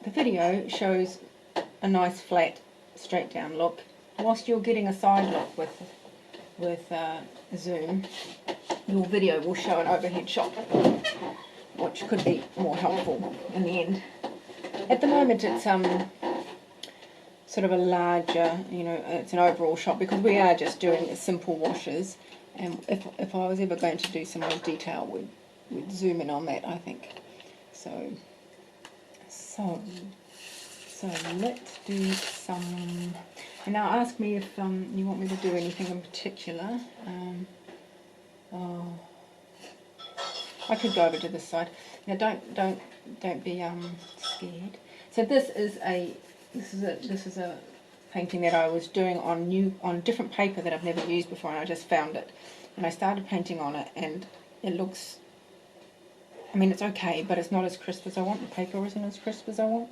the video shows a nice flat straight down look, whilst you're getting a side look with zoom, your video will show an overhead shot, which could be more helpful in the end. At the moment it's sort of a larger, it's an overall shot because we are just doing simple washes, and if I was ever going to do some more detail, we'd zoom in on that, I think. So let's do some. And now ask me if you want me to do anything in particular. I could go over to this side. Now don't be scared. So this is a painting that I was doing on different paper that I've never used before, and I just found it, and I started painting on it, and it looks, I mean, it's okay, but it's not as crisp as I want. The paper isn't as crisp as I want,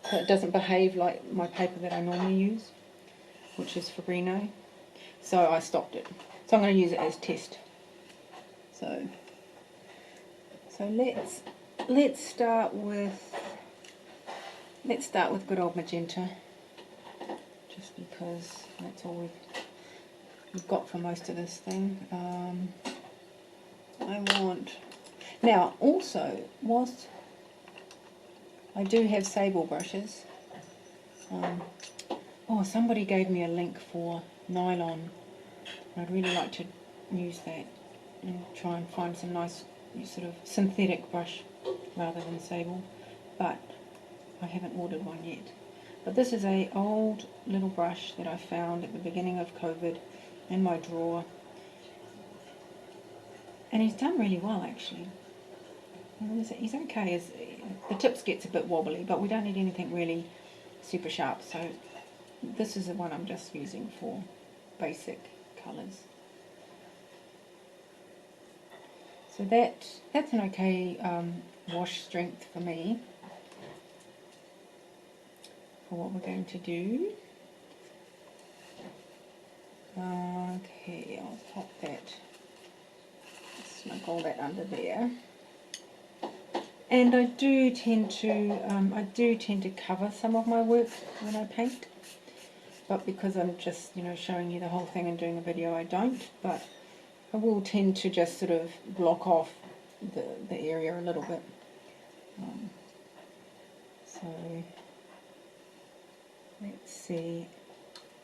so it doesn't behave like my paper that I normally use, which is Fabrino. So I stopped it. So I'm going to use it as test. So let's start with good old magenta, just because that's all we've got for most of this thing. Now also, whilst I do have sable brushes, somebody gave me a link for nylon. I'd really like to use that and try and find some nice sort of synthetic brush rather than sable, but I haven't ordered one yet. But this is a old little brush that I found at the beginning of COVID in my drawer, and he's done really well actually. He's okay. The tips gets a bit wobbly, but we don't need anything really super sharp, so this is the one I'm just using for basic colours. So that's an okay wash strength for me for what we're going to do. Okay, I'll pop that, snuggle that under there. And I do tend to cover some of my work when I paint, but because I'm just showing you the whole thing and doing a video, I don't. But I will tend to just sort of block off the area a little bit. So let's see.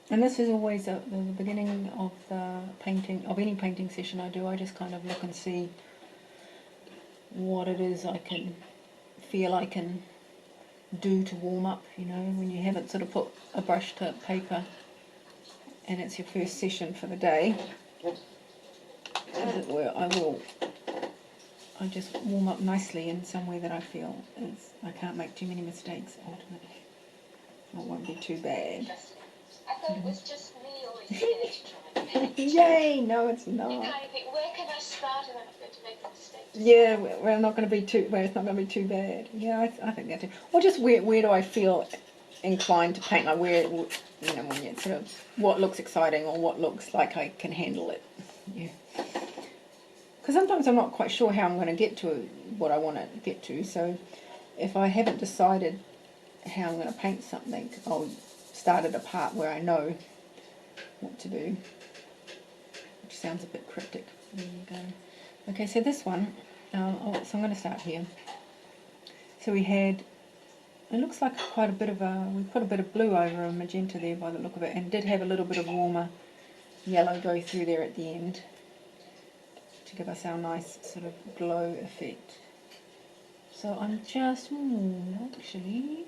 And this is always the beginning of the painting, of any painting session I do. I just kind of look and see what it is I feel I can do to warm up, when you haven't sort of put a brush to paper and it's your first session for the day, as it were. I just warm up nicely in some way that I feel I can't make too many mistakes ultimately. It won't be too bad. I thought it was just me always scared to try and paint. Yay! No, it's not. You kind of think, where can I start and I'm not going to make mistakes? Yeah, we're not going to be too. Well, it's not going to be too bad. Yeah, I think that too. Or just where do I feel inclined to paint? Like where, when you sort of what looks exciting or what looks like I can handle it. Yeah. Because sometimes I'm not quite sure how I'm going to get to what I want to get to. So if I haven't decided how I'm going to paint something, I'll start at a part where I know what to do, which sounds a bit cryptic. There you go. Okay, so this one, so I'm going to start here. So it looks like quite a bit of we put a bit of blue over a magenta there by the look of it, and did have a little bit of warmer yellow go through there at the end to give us our nice sort of glow effect. So I'm just, actually,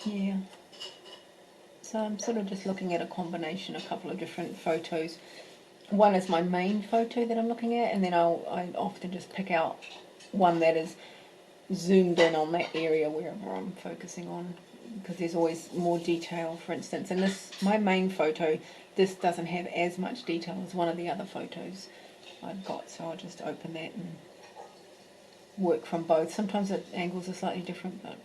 yeah. So I'm sort of just looking at a combination, a couple of different photos. One is my main photo that I'm looking at, and then I often just pick out one that is zoomed in on that area wherever I'm focusing on, because there's always more detail. For instance, in my main photo, this doesn't have as much detail as one of the other photos I've got, so I'll just open that and work from both. Sometimes the angles are slightly different, but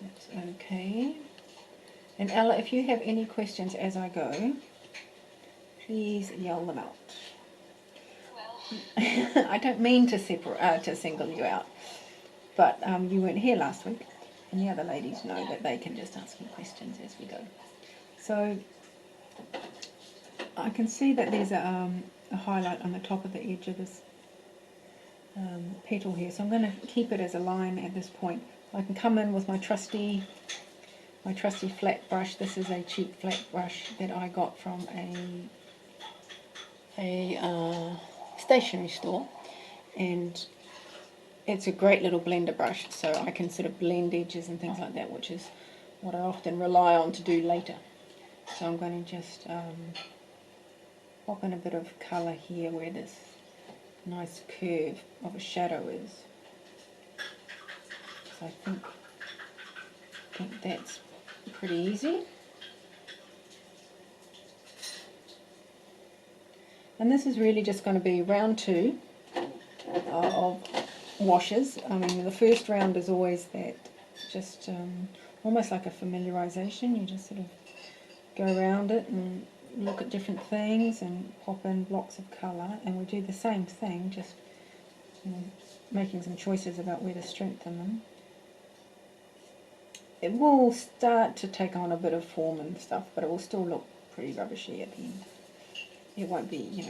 that's okay. And Ella, if you have any questions as I go, please yell them out. Well, I don't mean to to single you out, but you weren't here last week, and the other ladies know that they can just ask me questions as we go. So I can see that there's a highlight on the top of the edge of this petal here, so I'm going to keep it as a line at this point. I can come in with my trusty flat brush. This is a cheap flat brush that I got from a stationery store, and it's a great little blender brush, so I can sort of blend edges and things like that, which is what I often rely on to do later. So I'm going to just pop in a bit of colour here where this nice curve of a shadow is. So I think that's pretty easy. And this is really just going to be round 2 of washes. I mean, the first round is always that, just almost like a familiarization. You just sort of go around it and look at different things and pop in blocks of colour, and we do the same thing, just making some choices about where to strengthen them. It will start to take on a bit of form and stuff, but it will still look pretty rubbishy at the end. It won't be,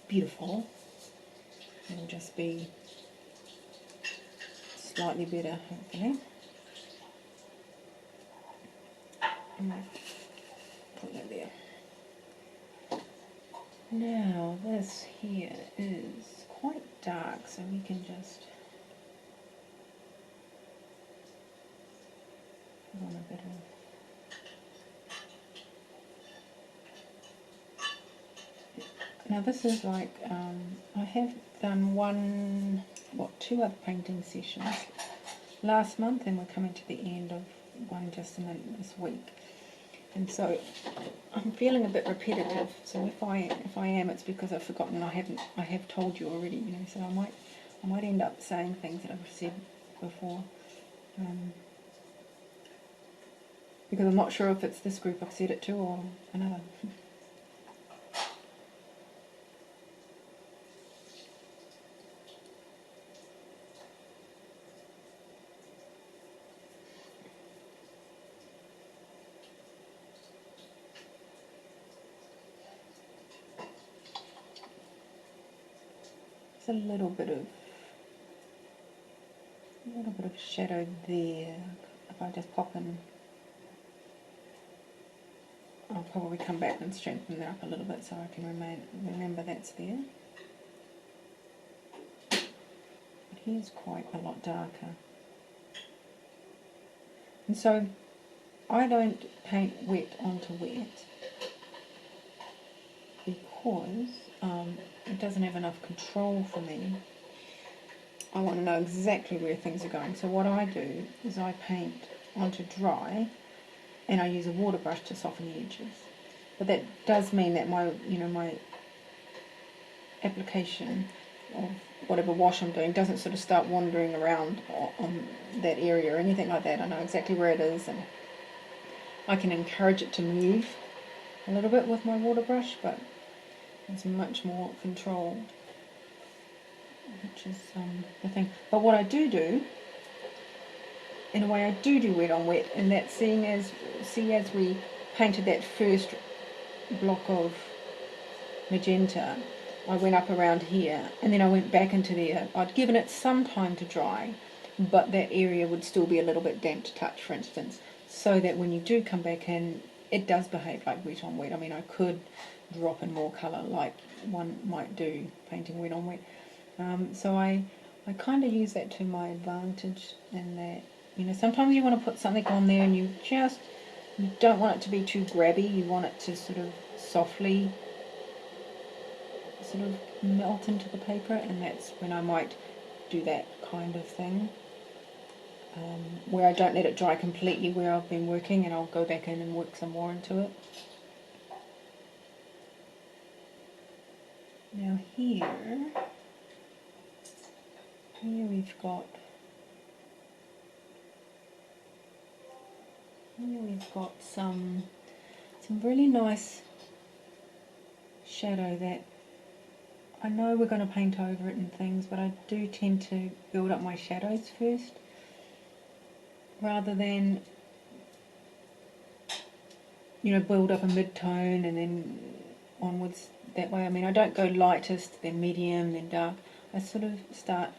beautiful. It'll just be slightly better, hopefully. And put that there. Now this here is quite dark, so we can just put on a bit of now this is like, I have done 2 other painting sessions last month, and we're coming to the end of one just in this week. And so I'm feeling a bit repetitive. So if I am, it's because I've forgotten. I have told you already, So I might end up saying things that I've said before, because I'm not sure if it's this group I've said it to or another. A little bit of shadow there. If I just pop in, I'll probably come back and strengthen that up a little bit so I can remember that's there. But here's quite a lot darker. And so I don't paint wet onto wet because it doesn't have enough control for me. I want to know exactly where things are going. So what I do is I paint onto dry, and I use a water brush to soften the edges. But that does mean that my application of whatever wash I'm doing doesn't sort of start wandering around on that area or anything like that. I know exactly where it is, and I can encourage it to move a little bit with my water brush, but it's much more controlled, which is the thing. But what I do, in a way, I do wet on wet, and that as we painted that first block of magenta, I went up around here, and then I went back into there. I'd given it some time to dry, but that area would still be a little bit damp to touch, for instance, so that when you do come back in, it does behave like wet on wet. I mean, I could drop in more colour like one might do painting wet on wet. So I kind of use that to my advantage, in that, sometimes you want to put something on there and you don't want it to be too grabby. You want it to sort of softly sort of melt into the paper, and that's when I might do that kind of thing, where I don't let it dry completely where I've been working, and I'll go back in and work some more into it. Now here we've got some really nice shadow that I know we're going to paint over it and things, but I do tend to build up my shadows first, rather than, you know, build up a mid-tone and then onwards that way. I mean, I don't go lightest, then medium, then dark. I sort of start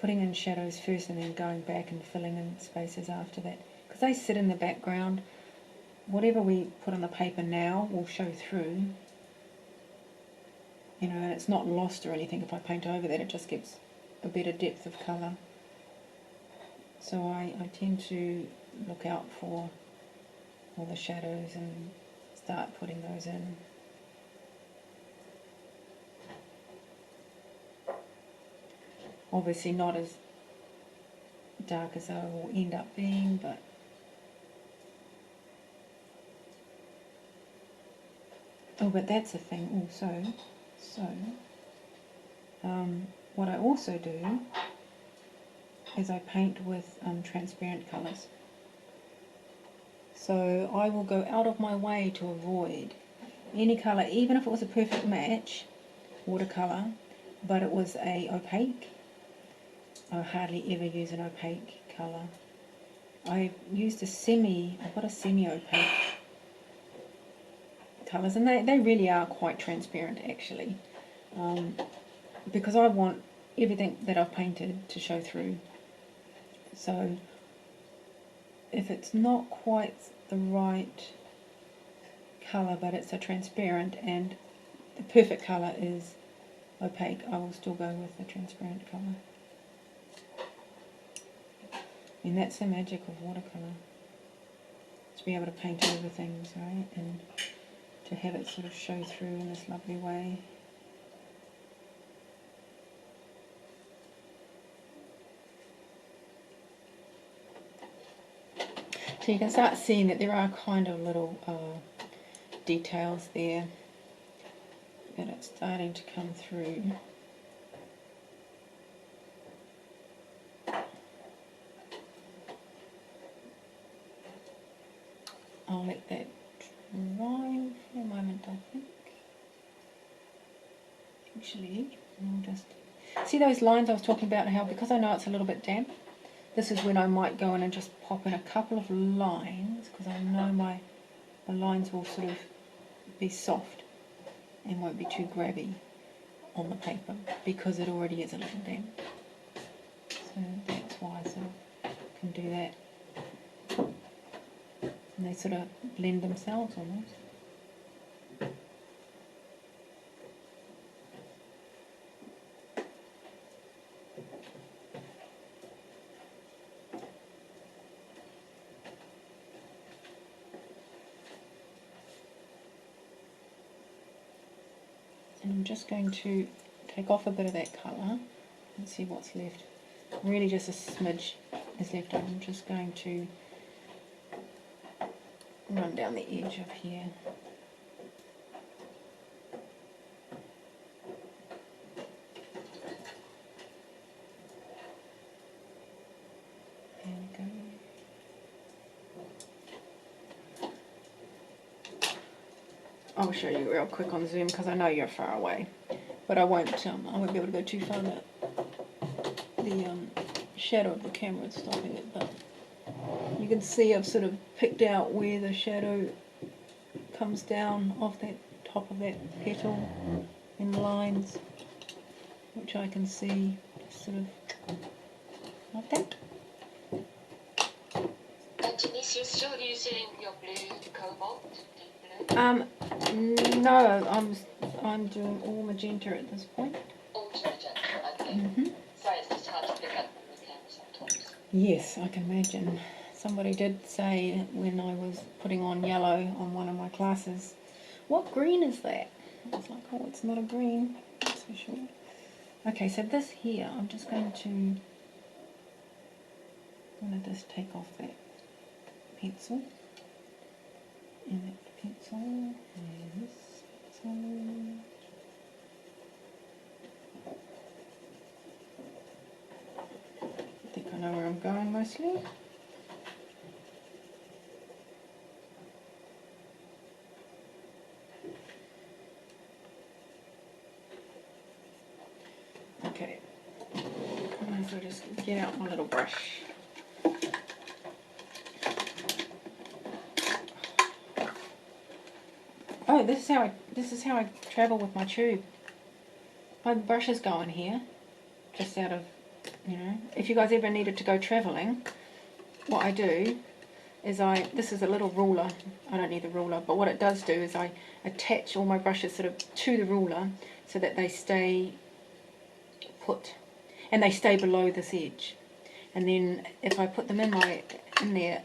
putting in shadows first and then going back and filling in spaces after that. Because they sit in the background. Whatever we put on the paper now will show through. You know, and it's not lost or anything if I paint over that. It just gives a better depth of colour. So I tend to look out for all the shadows and start putting those in. Obviously not as dark as they will end up being, but oh, but that's a thing also. So what I also do is I paint with transparent colours. So I will go out of my way to avoid any colour, even if it was a perfect match, watercolour, but it was a opaque. I hardly ever use an opaque colour. I've used I've got a semi-opaque colours, and they really are quite transparent actually, because I want everything that I've painted to show through. So if it's not quite the right colour, but it's a transparent and the perfect colour is opaque, I will still go with the transparent colour. And that's the magic of watercolour, to be able to paint over things, right, and to have it sort of show through in this lovely way. So you can start seeing that there are kind of little details there that it's starting to come through. I'll let that dry for a moment, I think. Actually, I'll just see those lines I was talking about, how because I know it's a little bit damp, this is when I might go in and just pop in a couple of lines, because I know the lines will sort of be soft and won't be too grabby on the paper, because it already is a little damp. So that's why I sort of can do that. And they sort of blend themselves almost. And I'm just going to take off a bit of that colour and see what's left. Really just a smidge is left. I'm just going to run down the edge of here. There we go. I'll show you real quick on Zoom because I know you're far away, but I won't be able to go too far. The shadow of the camera is stopping it, but you can see I've sort of picked out where the shadow comes down off that top of that petal in lines, which I can see sort of like that. And Denise, you're still using your blue cobalt, deep blue? No, I'm doing all magenta at this point. All magenta, okay. Sorry, it's just hard to pick up on the camera sometimes. Yes, I can imagine. Somebody did say when I was putting on yellow on one of my classes, what green is that? I was like, oh, it's not a green, that's for sure. Okay, so this here, I'm just going to just take off that pencil, and that pencil, and this pencil. I think I know where I'm going mostly. might as well just get out my little brush. Oh, this is how I travel with my tube. My brushes go in here, just out of, you know. If you guys ever needed to go travelling, what I do is this is a little ruler. I don't need the ruler, but what it does do is I attach all my brushes sort of to the ruler so that they stay put, and they stay below this edge. And then if I put them in there,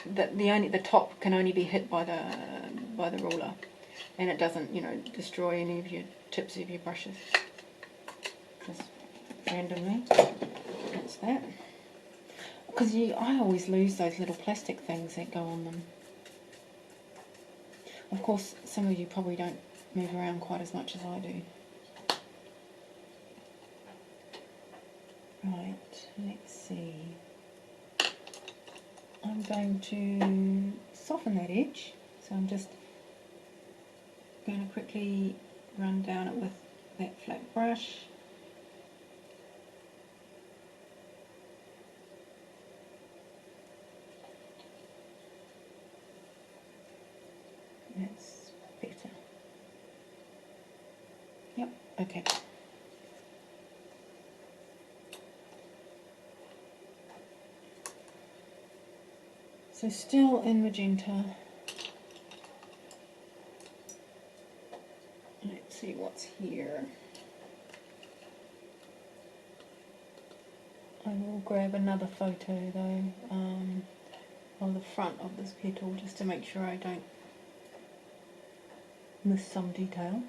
the top can only be hit by the ruler, and it doesn't, you know, destroy any of your tips of your brushes. Just randomly, that's that. Because I always lose those little plastic things that go on them. Of course, some of you probably don't move around quite as much as I do. Right, let's see. I'm going to soften that edge, so I'm just going to quickly run down it with that flat brush. That's better. Yep, okay. So still in magenta. Let's see what's here. I will grab another photo though, on the front of this petal, just to make sure I don't miss some detail.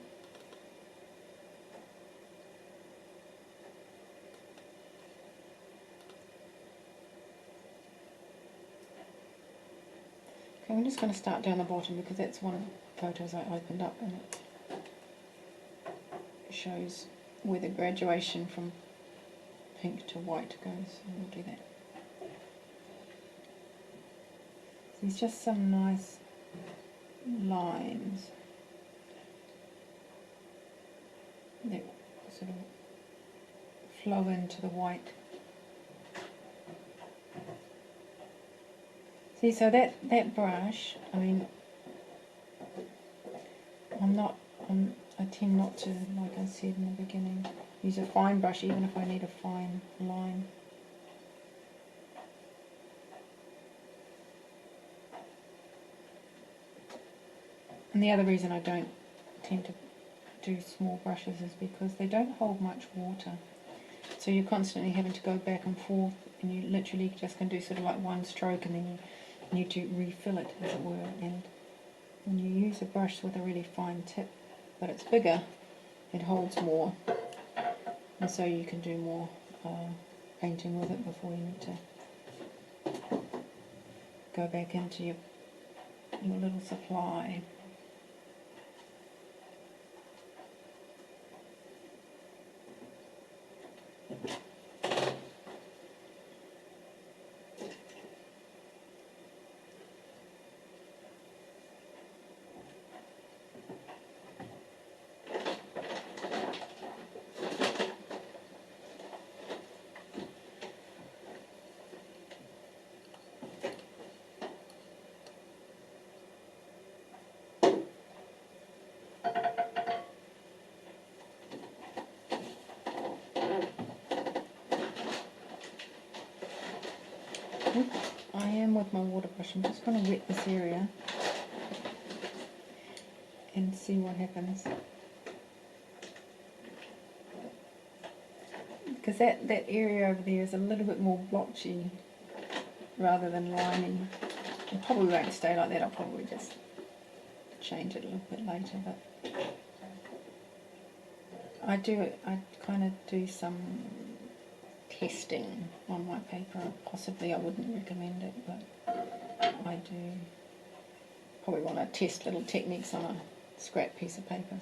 Okay, I'm just going to start down the bottom because that's one of the photos I opened up, and it shows where the graduation from pink to white goes. So we'll do that. There's just some nice lines that sort of flow into the white. See, so that brush, I mean, I tend not to, like I said in the beginning, use a fine brush even if I need a fine line. And the other reason I don't tend to do small brushes is because they don't hold much water. So you're constantly having to go back and forth, and you literally just can do sort of like one stroke and then you need to refill it, as it were. And when you use a brush with a really fine tip, but it's bigger, it holds more, and so you can do more painting with it before you need to go back into your little supply. I am with my water brush. I'm just going to wet this area and see what happens. Because that area over there is a little bit more blotchy rather than liney. It probably won't stay like that. I'll probably just change it a little bit later. But I kind of do some testing on my paper. Possibly I wouldn't recommend it, but I do probably want to test little techniques on a scrap piece of paper.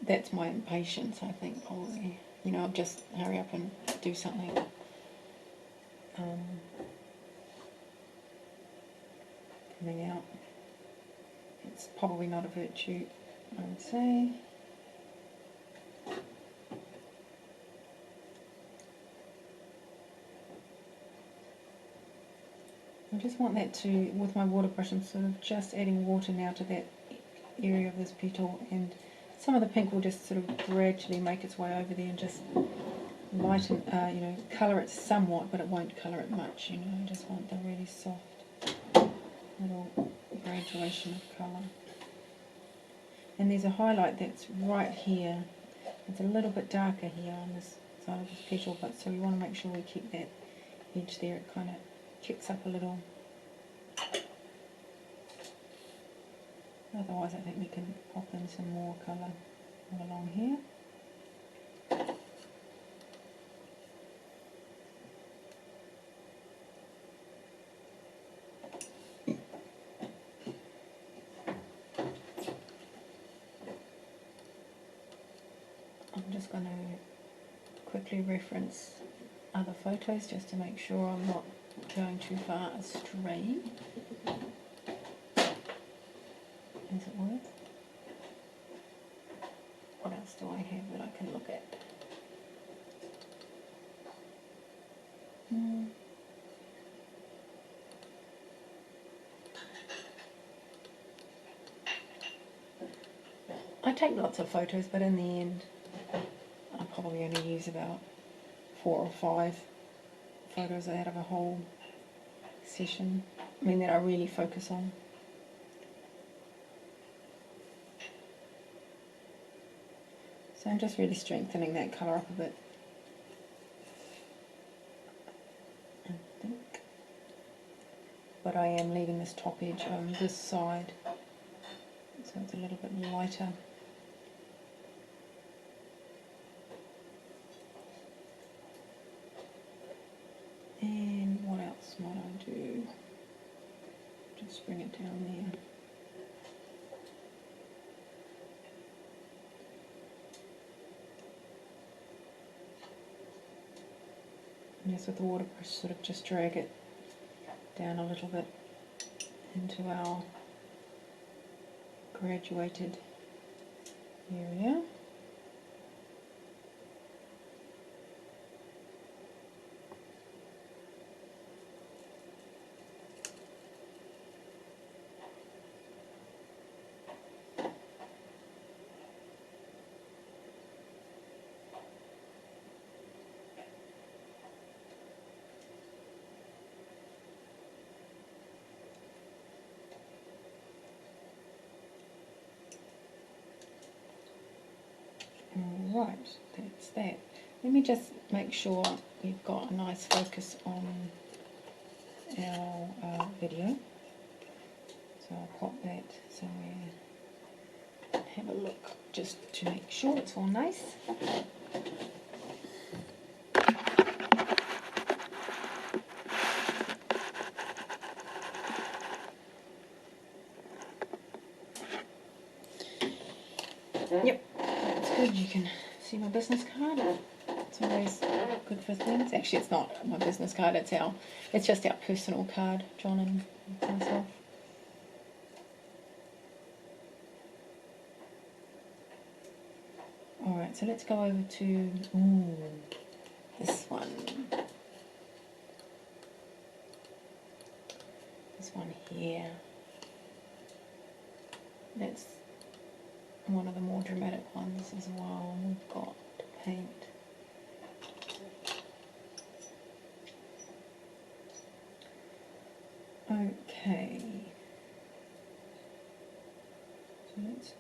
That's my impatience, I think, probably. You know, I'll just hurry up and do something. Coming out. It's probably not a virtue, I would say. I just want that to, with my water brush, I'm sort of just adding water now to that area of this petal, and some of the pink will just sort of gradually make its way over there and just lighten, colour it somewhat, but it won't colour it much, I just want the really soft little graduation of colour. And there's a highlight that's right here. It's a little bit darker here on this side of this petal, but so we want to make sure we keep that edge there. It kind of kicks up a little. Otherwise I think we can pop in some more colour along here. I'm just going to quickly reference other photos just to make sure I'm not going too far astray. As it were. What else do I have that I can look at? I take lots of photos, but in the end I probably only use about 4 or 5 photos out of a whole session, that I really focus on. So I'm just really strengthening that colour up a bit, I think. But I am leaving this top edge on this side, so it's a little bit lighter. And what else might I do? Just bring it down there. And just with the water brush, sort of just drag it down a little bit into our graduated area. Right, that's that. Let me just make sure we've got a nice focus on our video. So I'll pop that somewhere. Have a look just to make sure it's all nice. Yep, that's good. You can see my business card. It's always good for things. Actually, it's not my business card. It's just our personal card, John and myself. All right, so let's go over to this one. This one here. That's one of the more dramatic ones as well. We've got to paint. Okay. So let's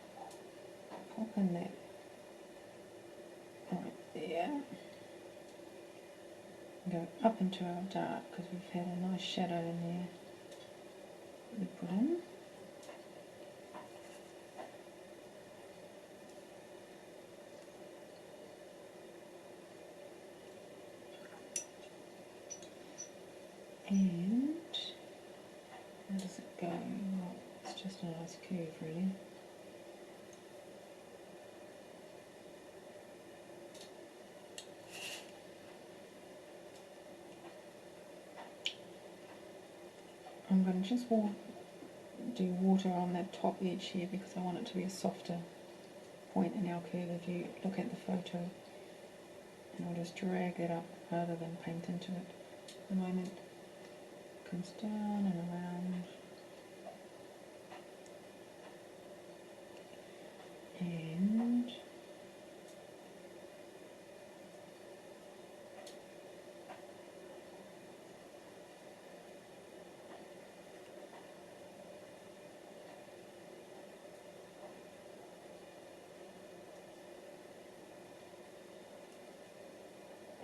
pop in that right there. Go up into our dark because we've had a nice shadow in there that we put in. And how does it go? Well, it's just a nice curve, really. I'm going to just do water on that top edge here because I want it to be a softer point in our curve. If you look at the photo, and I'll just drag it up rather than paint into it at the moment. comes down and around. And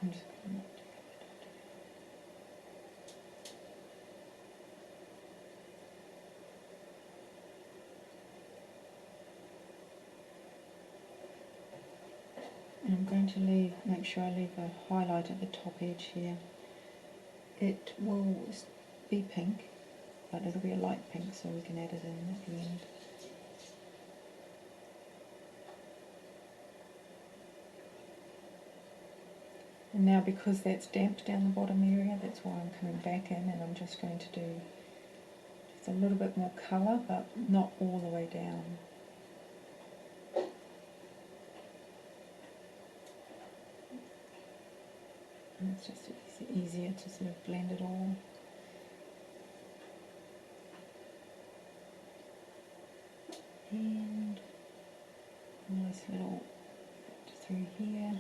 I'm just going to I'm going to make sure I leave a highlight at the top edge here. It will be pink, but it'll be a light pink, so we can add it in at the end. And now, because that's damp down the bottom area, that's why I'm coming back in, and I'm just going to do just a little bit more colour, but not all the way down. And it's just easier to sort of blend it all. And nice little bit through here.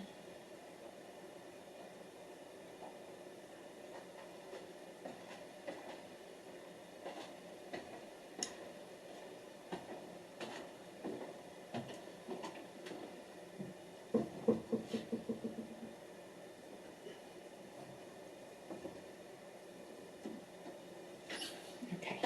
Okay.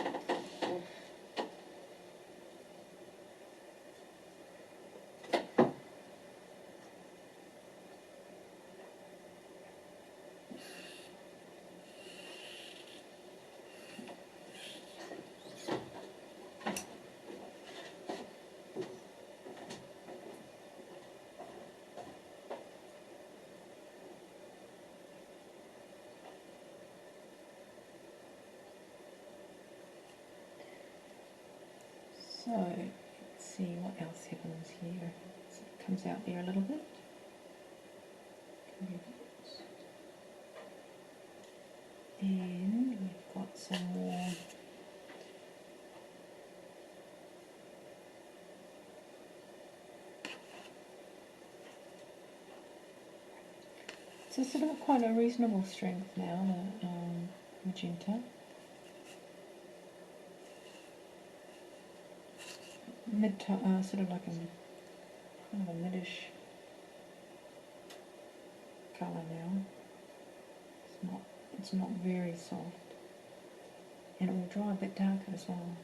So, let's see what else happens here. So it comes out there a little bit. And we've got some more it's sort of quite a reasonable strength now, the magenta. Sort of like a kind of a middish colour now. It's not very soft, and it will dry a bit darker as well.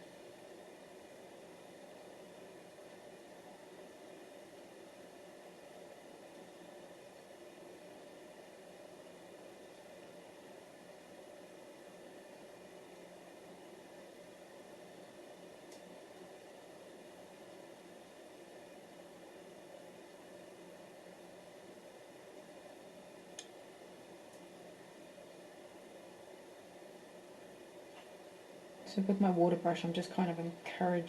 So with my water brush, I'm just kind of encouraging